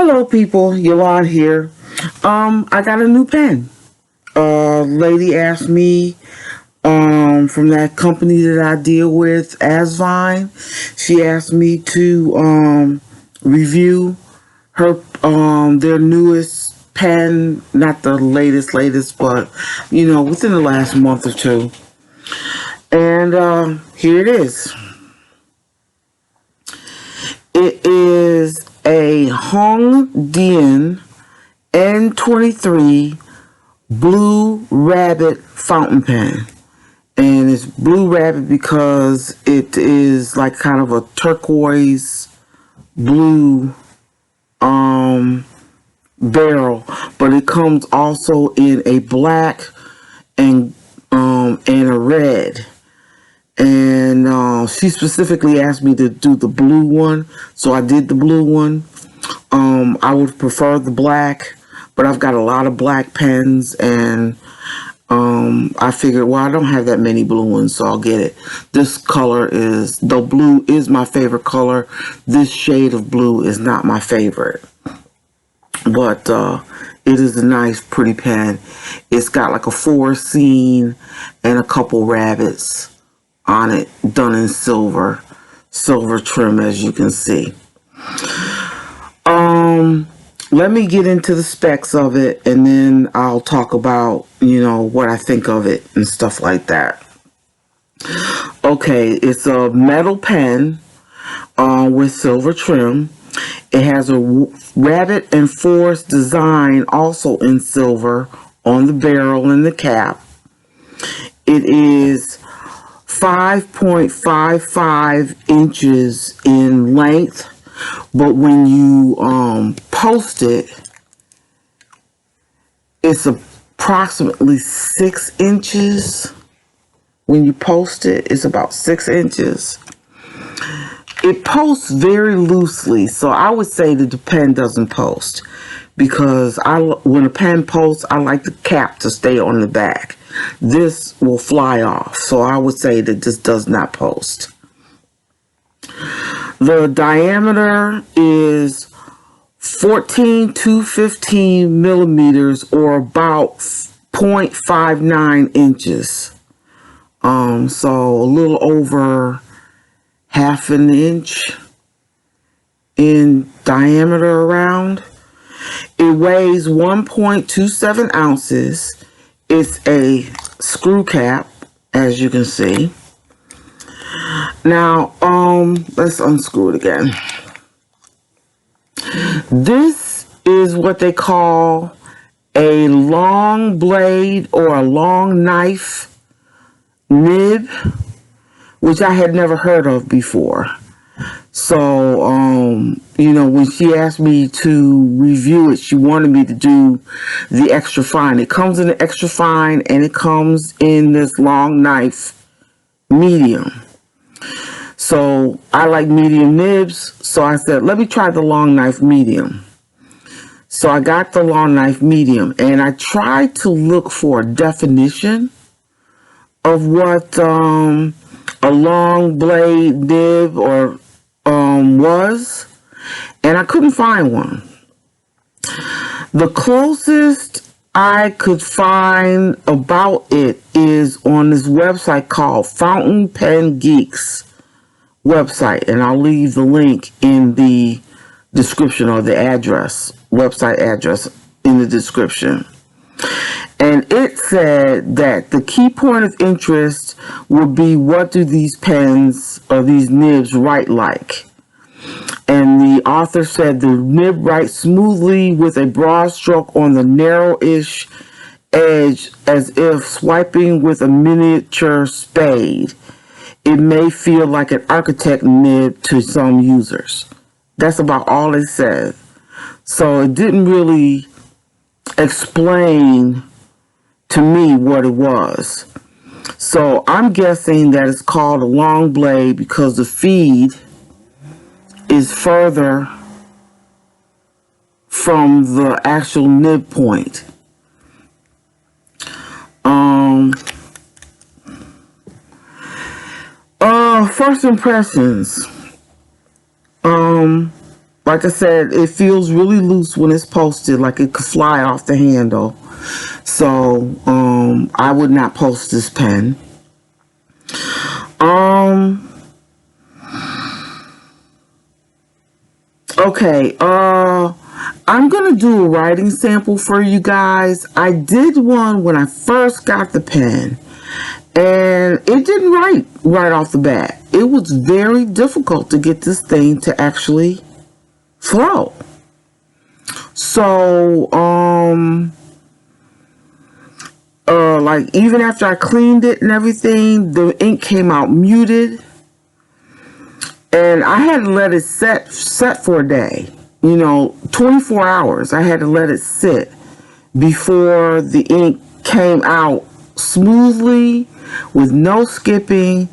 Hello people, Yolande here. I got a new pen. Lady asked me from that company that I deal with, Asvine. She asked me to review her their newest pen, not the latest, but within the last month or two. And here it is. It is a Hongdian N23 Blue Rabbit fountain pen. And it's Blue Rabbit because it is like kind of a turquoise blue barrel, but it comes also in a black and a red. And she specifically asked me to do the blue one, so I did the blue one. I would prefer the black, but I've got a lot of black pens, and I figured, well, I don't have that many blue ones, so I'll get it. This color the blue is my favorite color. This shade of blue is not my favorite, but it is a nice, pretty pen. It's got like a forest scene and a couple rabbits on it, done in silver trim, as you can see. Let me get into the specs of it, and then I'll talk about, what I think of it and stuff like that. Okay, it's a metal pen with silver trim. It has a rabbit and forest design also in silver on the barrel and the cap. It is 5.55 inches in length, but when you post it, it's approximately 6 inches. When you post it, it's about 6 inches. It posts very loosely, so I would say that the pen doesn't post, because when a pen posts, I like the cap to stay on the back. This will fly off, so I would say that this does not post. The diameter is 14 to 15 millimeters, or about 0.59 inches. So a little over half an inch in diameter around. It weighs 1.27 ounces. It's a screw cap, as you can see. Now, let's unscrew it again. This is what they call a long blade or a long knife nib, which I had never heard of before. So, when she asked me to review it, she wanted me to do the extra fine. It comes in the extra fine, and it comes in this long knife medium. So I like medium nibs, so I said, let me try the long knife medium. So I got the long knife medium, and I tried to look for a definition of what a long blade nib or was, and I couldn't find one. The closest I could find about it is on this website called Pen Geeks website, and I'll leave the link in the description, or the website address in the description. And it said that the key point of interest would be, what do these pens or these nibs write like? And the author said the nib writes smoothly with a broad stroke on the narrow-ish edge, as if swiping with a miniature spade. It may feel like an architect nib to some users. That's about all it said. So it didn't really explain to me what it was. So I'm guessing that it's called a long blade because the feed is further from the actual nib point. First impressions. Like I said, it feels really loose when it's posted, like it could fly off the handle. So, I would not post this pen. Okay, I'm gonna do a writing sample for you guys. I did one when I first got the pen, and it didn't write right off the bat. It was very difficult to get this thing to actually flow. So, like even after I cleaned it and everything, the ink came out muted, and I had to let it set for a day. 24 hours. I had to let it sit before the ink came out smoothly with no skipping,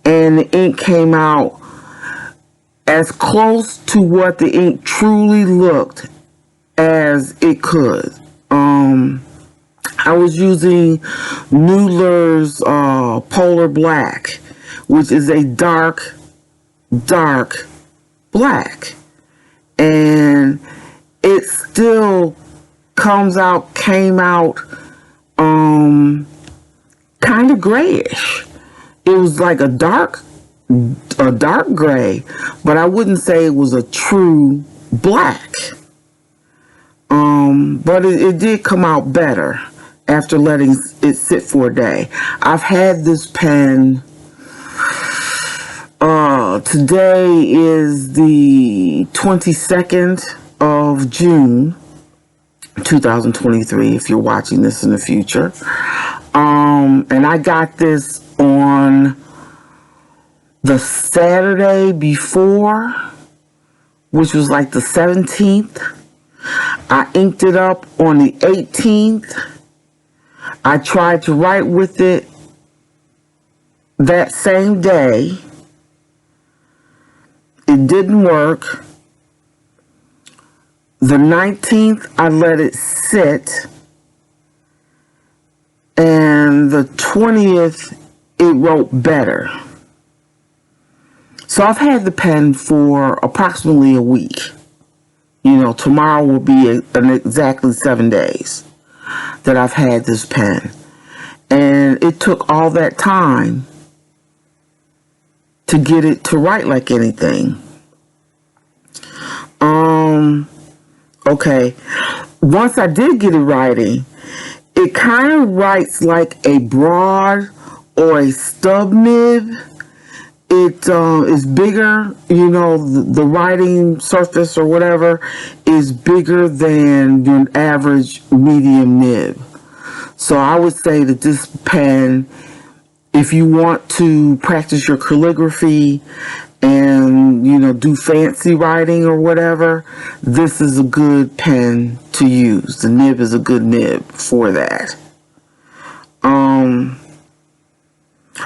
and the ink came out as close to what the ink truly looked as it could. I was using Noodler's Polar Black, which is a dark black, and it still came out kind of grayish. It was like a dark gray, but I wouldn't say it was a true black. But it did come out better after letting it sit for a day. I've had this pen, today is the 22nd of June, 2023, if you're watching this in the future. And I got this on the Saturday before, which was like the 17th. I inked it up on the 18th. I tried to write with it that same day. It didn't work. The 19th, I let it sit. And the 20th, it wrote better. So I've had the pen for approximately a week. Tomorrow will be exactly 7 days that I've had this pen. And it took all that time to get it to write like anything. Okay. Once I did get it writing, it kind of writes like a broad or a stub nib. It is bigger, the writing surface or whatever is bigger than your average medium nib. So I would say that this pen, if you want to practice your calligraphy and, do fancy writing or whatever, this is a good pen to use. The nib is a good nib for that.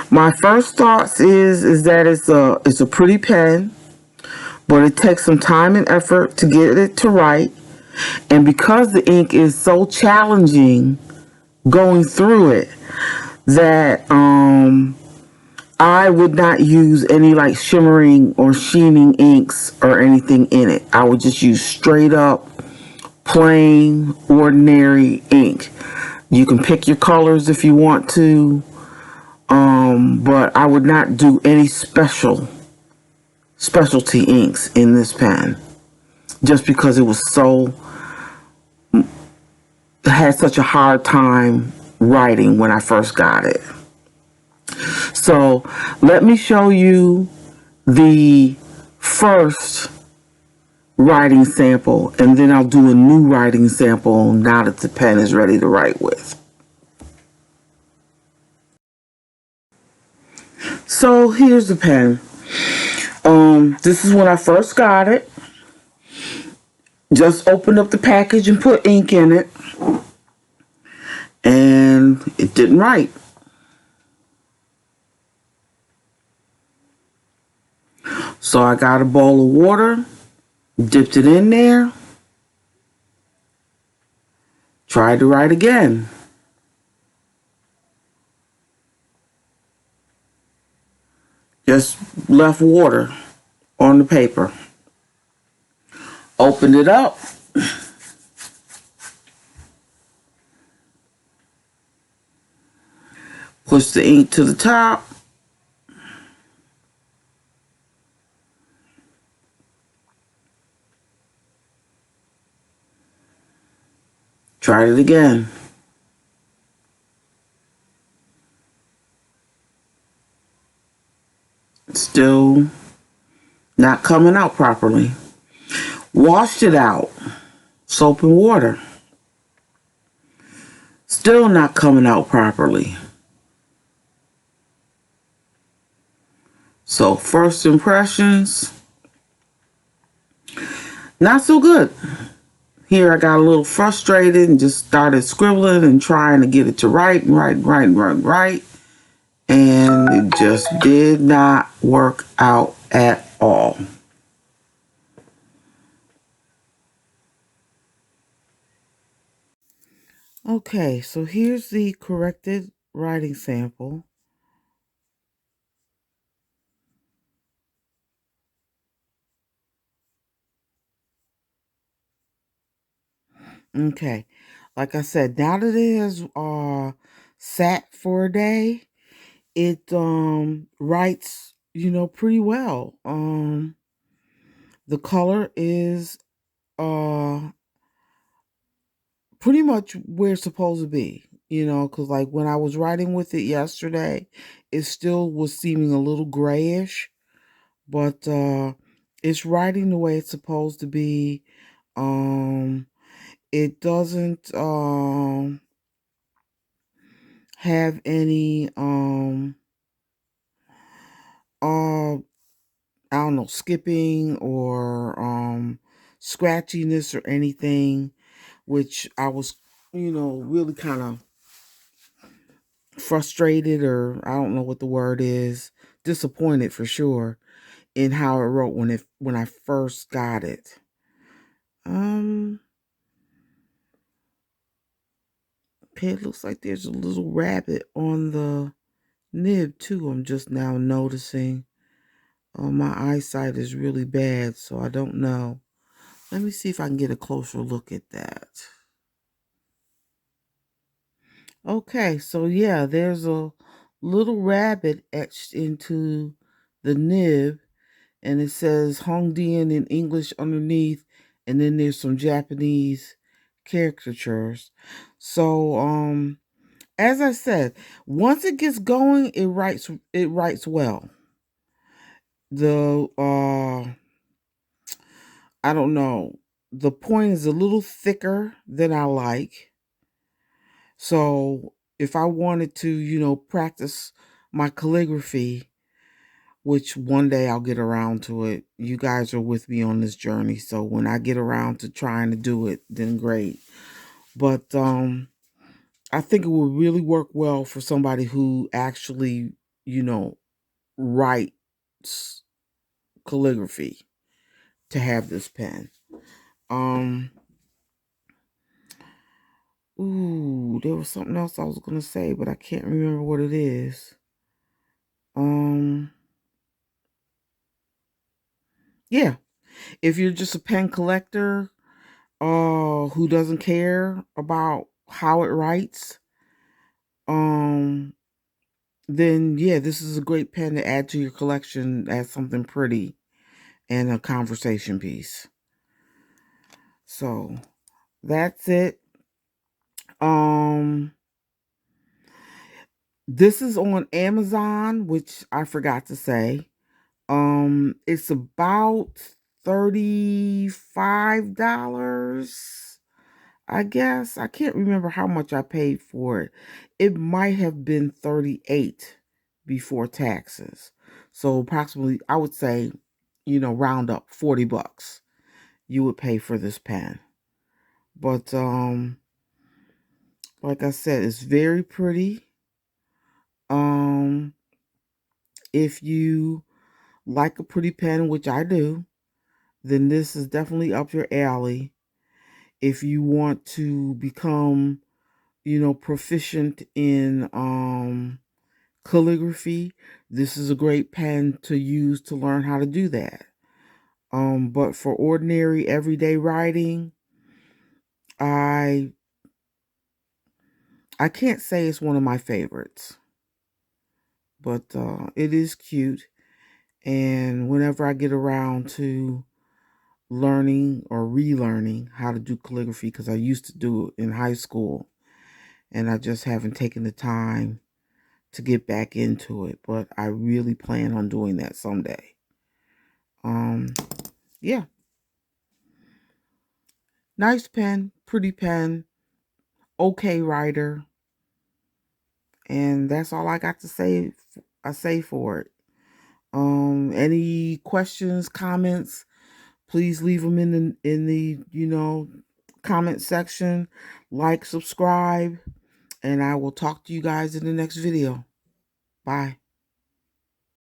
My first thoughts is that it's a pretty pen, but it takes some time and effort to get it to write. And because the ink is so challenging going through it, that I would not use any like shimmering or sheening inks or anything in it. I would just use straight up plain ordinary ink. You can pick your colors if you want to, but I would not do any specialty inks in this pen, just because it had such a hard time writing when I first got it. So let me show you the first writing sample, and then I'll do a new writing sample now that the pen is ready to write with. So here's the pen. This is when I first got it. Just opened up the package and put ink in it, and it didn't write. So I got a bowl of water, dipped it in there, tried to write again. Just left water on the paper. Opened it up. Push the ink to the top. Tried it again. Still not coming out properly. Washed it out. Soap and water. Still not coming out properly. So first impressions, not so good. Here I got a little frustrated and just started scribbling and trying to get it to right. And it just did not work out at all. Okay, so here's the corrected writing sample. Okay, like I said, now that it has sat for a day, it writes, pretty well. The color is uh pretty much where it's supposed to be, because like when I was writing with it yesterday, it still was seeming a little grayish, but it's writing the way it's supposed to be. It doesn't have any uh I don't know, skipping or scratchiness or anything, which I was, really kind of frustrated, or I don't know what the word is, disappointed for sure in how it wrote when I first got it. Um okay, it looks like there's a little rabbit on the nib too. I'm just now noticing. My eyesight is really bad, so I don't know. Let me see if I can get a closer look at that. Okay, so yeah, there's a little rabbit etched into the nib, and it says Hongdian in English underneath, and then there's some Japanese caricatures. So, as I said, once it gets going, it writes well. The I don't know. The point is a little thicker than I like. So if I wanted to, practice my calligraphy, which one day I'll get around to it, you guys are with me on this journey. So when I get around to trying to do it, then great. But I think it would really work well for somebody who actually, you know, writes calligraphy to have this pen. Um Ooh, there was something else I was gonna say, but I can't remember what it is. Um, yeah, if you're just a pen collector, who doesn't care about how it writes, um, then yeah, this is a great pen to add to your collection as something pretty and a conversation piece. So that's it. Um, this is on Amazon, which I forgot to say. It's about $35, I guess. I can't remember how much I paid for it. It might have been 38 before taxes. So approximately, I would say, round up $40 you would pay for this pen. But like I said, it's very pretty. Um if you like a pretty pen, which I do, then this is definitely up your alley. If you want to become, proficient in calligraphy, this is a great pen to use to learn how to do that. But for ordinary everyday writing, I can't say it's one of my favorites, but it is cute. And whenever I get around to learning or relearning how to do calligraphy, because I used to do it in high school, and I just haven't taken the time to get back into it, but I really plan on doing that someday. Yeah. Nice pen, pretty pen, okay writer, and that's all I got to say. I say for it. Any questions, comments? Please leave them in the comment section. Like, subscribe, and I will talk to you guys in the next video. Bye.